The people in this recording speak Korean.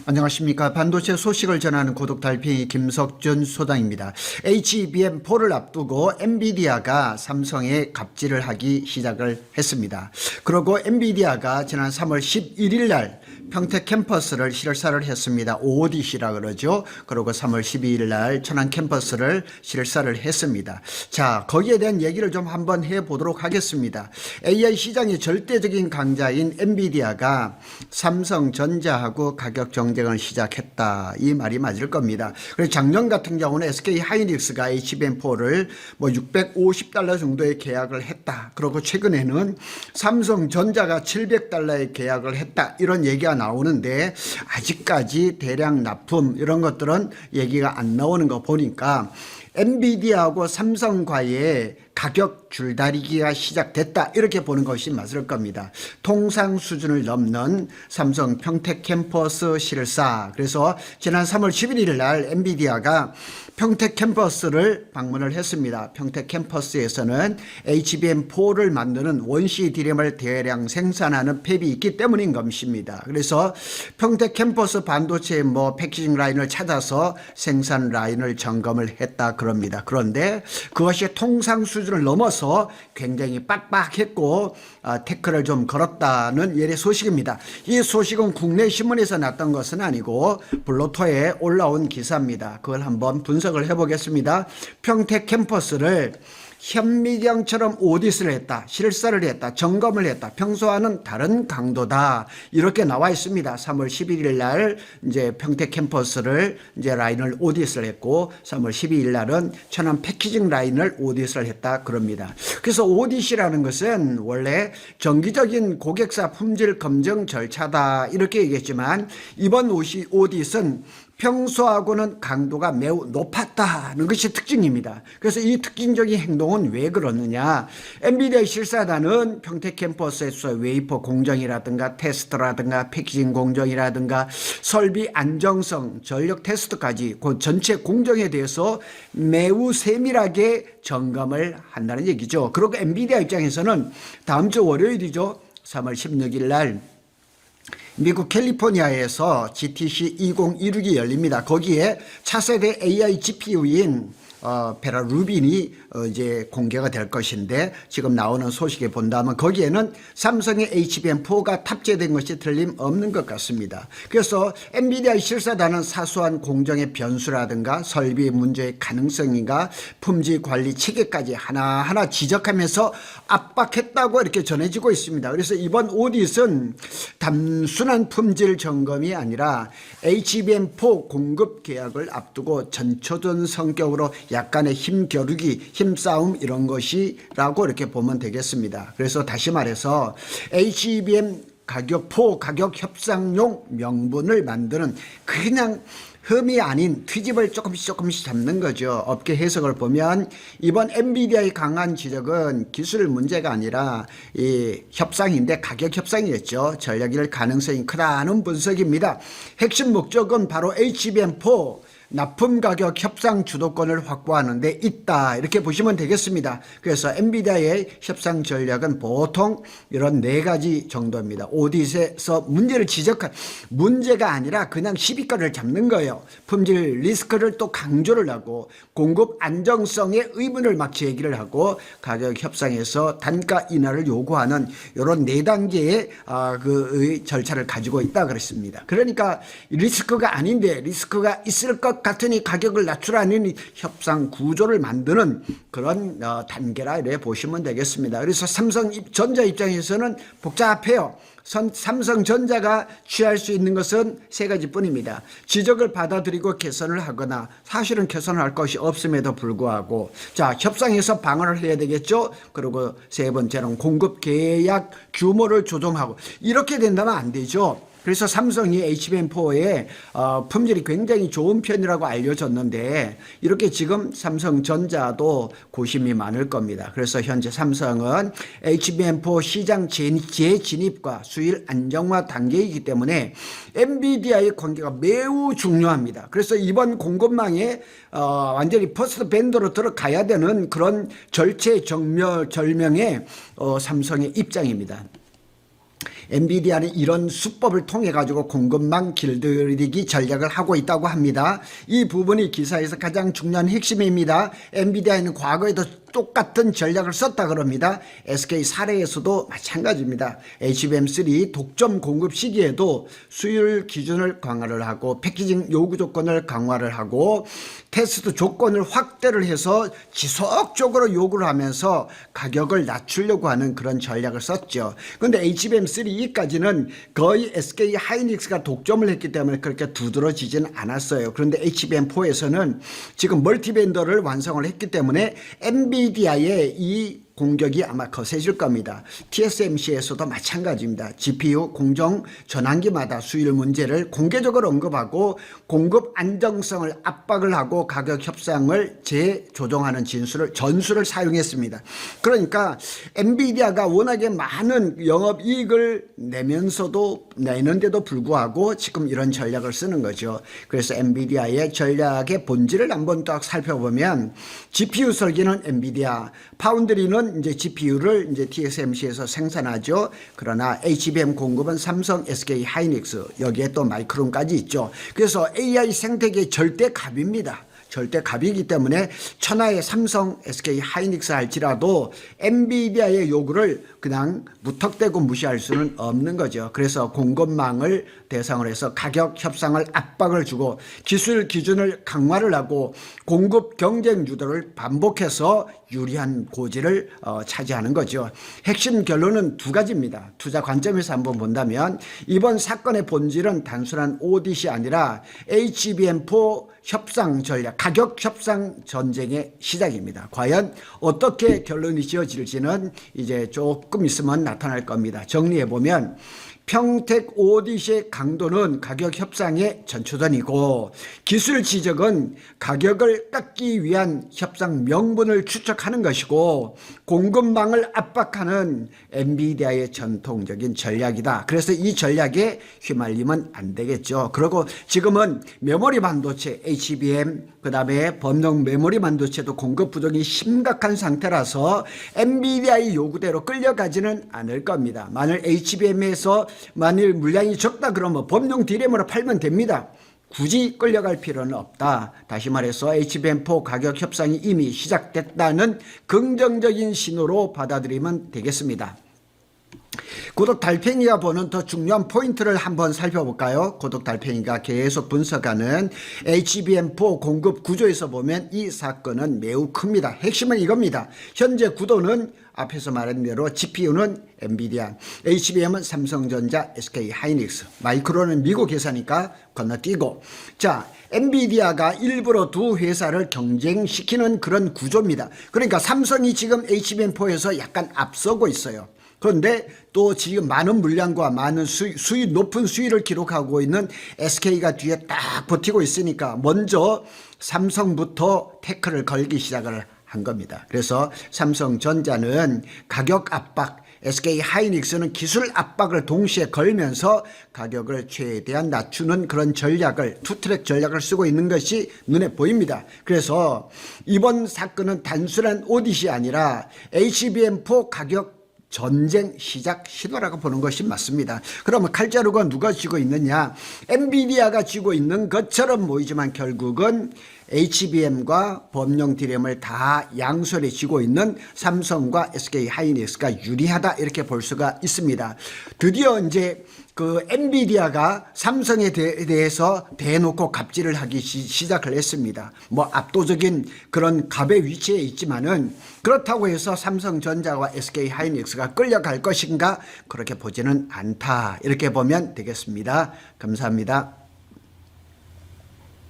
안녕하십니까. 반도체 소식을 전하는 고독 달팽이 김석준 소장입니다. HBM4를 앞두고 엔비디아가 삼성에 갑질을 하기 시작을 했습니다. 그리고 엔비디아가 지난 3월 11일 날 평택 캠퍼스를 실사를 했습니다. OODC라 그러죠. 그리고 3월 12일 날 천안 캠퍼스를 실사를 했습니다. 자, 거기에 대한 얘기를 좀 한번 해보도록 하겠습니다. AI 시장의 절대적인 강자인 엔비디아가 삼성전자하고 가격 경쟁을 시작했다. 이 말이 맞을 겁니다. 그래서 작년 같은 경우는 SK 하이닉스가 HBM4를 뭐 $650 정도의 계약을 했다. 그리고 최근에는 삼성전자가 $700에 계약을 했다. 이런 얘기가 나오는데 아직까지 대량 납품 이런 것들은 얘기가 안 나오는 거 보니까 엔비디아하고 삼성과의 가격 줄다리기가 시작됐다 이렇게 보는 것이 맞을 겁니다. 통상 수준을 넘는 삼성 평택 캠퍼스 실사, 그래서 지난 3월 11일 날 엔비디아가 평택 캠퍼스를 방문을 했습니다. 평택 캠퍼스에서는 HBM4를 만드는 원시 디램을 대량 생산하는 팹이 있기 때문인 것입니다. 그래서 평택 캠퍼스 반도체 패키징 라인을 찾아서 생산 라인을 점검을 했다 그럽니다. 그런데 그것이 통상 수준을 넘어서 굉장히 빡빡했고 태클을 좀 걸었다는 예의 소식입니다. 이 소식은 국내 신문에서 났던 것은 아니고 블로터에 올라온 기사입니다. 그걸 한번 분석을 해보겠습니다. 평택 캠퍼스를 현미경처럼 오디스를 했다, 실사를 했다, 점검을 했다, 평소와는 다른 강도다 이렇게 나와 있습니다. 3월 11일 날 이제 평택 캠퍼스를 이제 라인을 오디스를 했고 3월 12일 날은 천안 패키징 라인을 오디스를 했다 그럽니다. 그래서 오디시라는 것은 원래 정기적인 고객사 품질 검증 절차다 이렇게 얘기했지만 이번 오디스는 평소하고는 강도가 매우 높았다는 것이 특징입니다. 그래서 이 특징적인 행동은 왜 그러느냐. 엔비디아 실사단은 평택 캠퍼스에서 웨이퍼 공정이라든가 테스트라든가 패키징 공정이라든가 설비 안정성, 전력 테스트까지 그 전체 공정에 대해서 매우 세밀하게 점검을 한다는 얘기죠. 그리고 엔비디아 입장에서는 다음 주 월요일이죠. 3월 16일 날 미국 캘리포니아에서 GTC 2016이 열립니다. 거기에 차세대 AI GPU인 베라 루빈이 이제 공개가 될 것인데 지금 나오는 소식에 본다면 거기에는 삼성의 HBM4가 탑재된 것이 틀림없는 것 같습니다. 그래서 엔비디아 실사단은 사소한 공정의 변수라든가 설비 문제의 가능성인가 품질 관리 체계까지 하나하나 지적하면서 압박했다고 이렇게 전해지고 있습니다. 그래서 이번 오디스는 단순한 품질 점검이 아니라 HBM4 공급 계약을 앞두고 전초전 성격으로 약간의 힘겨루기, 힘싸움 이런 것이라고 이렇게 보면 되겠습니다. 그래서 다시 말해서 HBM 가격 협상용 명분을 만드는 그냥 흠이 아닌 트집을 조금씩 잡는 거죠. 업계 해석을 보면 이번 엔비디아의 강한 지적은 기술 문제가 아니라 이 협상인데 가격 협상이었죠. 전략 잃을 가능성이 크다는 분석입니다. 핵심 목적은 바로 HBM4 납품 가격 협상 주도권을 확보하는 데 있다 이렇게 보시면 되겠습니다. 그래서 엔비디아의 협상 전략은 보통 이런 4가지 정도입니다. 오디스에서 문제를 지적한 문제가 아니라 그냥 시비가를 잡는 거예요. 품질 리스크를 또 강조를 하고 공급 안정성의 의문을 막 제기를 하고 가격 협상에서 단가 인하를 요구하는 이런 4단계의 그 절차를 가지고 있다 그랬습니다. 그러니까 리스크가 아닌데 리스크가 있을 것 같으니 가격을 낮추라는 협상 구조를 만드는 그런 단계라 이래 보시면 되겠습니다. 그래서 삼성전자 입장에서는 복잡해요. 삼성전자가 취할 수 있는 것은 3가지 뿐입니다. 지적을 받아들이고 개선을 하거나 사실은 개선을 할 것이 없음에도 불구하고 자 협상에서 방어를 해야 되겠죠. 그리고 3번째는 공급 계약 규모를 조정하고 이렇게 된다면 안 되죠. 그래서 삼성이 HBM4의 품질이 굉장히 좋은 편이라고 알려졌는데 이렇게 지금 삼성전자도 고심이 많을 겁니다. 그래서 현재 삼성은 HBM4 시장 재진입과 수율 안정화 단계이기 때문에 엔비디아의 관계가 매우 중요합니다. 그래서 이번 공급망에 완전히 퍼스트 밴더로 들어가야 되는 그런 절체절명의 삼성의 입장입니다. 엔비디아는 이런 수법을 통해 가지고 공급망 길들이기 전략을 하고 있다고 합니다. 이 부분이 기사에서 가장 중요한 핵심입니다. 엔비디아는 과거에도 똑같은 전략을 썼다 그럽니다. SK 사례에서도 마찬가지입니다. HBM3 독점 공급 시기에도 수율 기준을 강화를 하고 패키징 요구 조건을 강화를 하고 테스트 조건을 확대를 해서 지속적으로 요구를 하면서 가격을 낮추려고 하는 그런 전략을 썼죠. 그런데 HBM3까지는 거의 SK 하이닉스가 독점을 했기 때문에 그렇게 두드러지진 않았어요. 그런데 HBM4에서는 지금 멀티밴더를 완성을 했기 때문에 엔비디아의 이 공격이 아마 거세질 겁니다. TSMC에서도 마찬가지입니다. GPU 공정 전환기마다 수율 문제를 공개적으로 언급하고 공급 안정성을 압박을 하고 가격 협상을 재조정하는 전술을 사용했습니다. 그러니까 엔비디아가 워낙에 많은 영업이익을 내는데도 불구하고 지금 이런 전략을 쓰는 거죠. 그래서 엔비디아의 전략의 본질을 한번 딱 살펴보면 GPU 설계는 엔비디아, 파운드리는 이제 GPU를 이제 TSMC에서 생산하죠. 그러나 HBM 공급은 삼성, SK 하이닉스, 여기에 또 마이크론까지 있죠. 그래서 AI 생태계의 절대 갑입니다. 절대 갑이기 때문에 천하의 삼성, SK 하이닉스 할지라도 엔비디아의 요구를 그냥 무턱대고 무시할 수는 없는 거죠. 그래서 공급망을 대상으로 해서 가격 협상을 압박을 주고 기술 기준을 강화를 하고 공급 경쟁 유도를 반복해서 유리한 고지를 차지하는 거죠. 핵심 결론은 두 가지입니다. 투자 관점에서 한번 본다면 이번 사건의 본질은 단순한 오디시 아니라 HBM4 협상 전략, 가격 협상 전쟁의 시작입니다. 과연 어떻게 결론이 지어질지는 이제 조금 있으면 나타날 겁니다. 정리해보면 평택 오디시의 강도는 가격 협상의 전초전이고 기술 지적은 가격을 깎기 위한 협상 명분을 추적하는 것이고 공급망을 압박하는 엔비디아의 전통적인 전략이다. 그래서 이 전략에 휘말리면 안 되겠죠. 그리고 지금은 메모리 반도체 HBM 그다음에 범용 메모리 반도체도 공급 부족이 심각한 상태라서 엔비디아의 요구대로 끌려가지는 않을 겁니다. 만일 물량이 적다 그러면 범용 D램으로 팔면 됩니다. 굳이 끌려갈 필요는 없다. 다시 말해서 HBM4 가격 협상이 이미 시작됐다는 긍정적인 신호로 받아들이면 되겠습니다. 구독 달팽이가 보는 더 중요한 포인트를 한번 살펴볼까요? 구독 달팽이가 계속 분석하는 HBM4 공급 구조에서 보면 이 사건은 매우 큽니다. 핵심은 이겁니다. 현재 구도는 앞에서 말한 대로 GPU는 엔비디아, HBM은 삼성전자, SK 하이닉스, 마이크론은 미국 회사니까 건너뛰고 자 엔비디아가 일부러 두 회사를 경쟁시키는 그런 구조입니다. 그러니까 삼성이 지금 HBM4에서 약간 앞서고 있어요. 그런데 또 지금 많은 물량과 많은 높은 수위를 기록하고 있는 SK가 뒤에 딱 버티고 있으니까 먼저 삼성부터 태클을 걸기 시작을 한 겁니다. 그래서 삼성전자는 가격 압박, SK 하이닉스는 기술 압박을 동시에 걸면서 가격을 최대한 낮추는 그런 전략을 투트랙 전략을 쓰고 있는 것이 눈에 보입니다. 그래서 이번 사건은 단순한 오디시 아니라 HBM4 가격 전쟁 시작 신호라고 보는 것이 맞습니다. 그러면 칼자루가 누가 쥐고 있느냐? 엔비디아가 쥐고 있는 것처럼 보이지만 결국은 HBM과 범용 D램을 다 양손에 쥐고 있는 삼성과 SK 하이닉스가 유리하다 이렇게 볼 수가 있습니다. 드디어 이제 그 엔비디아가 삼성에 대해서 대놓고 갑질을 하기 시작을 했습니다. 뭐 압도적인 그런 갑의 위치에 있지만은 그렇다고 해서 삼성전자와 SK 하이닉스가 끌려갈 것인가 그렇게 보지는 않다 이렇게 보면 되겠습니다. 감사합니다.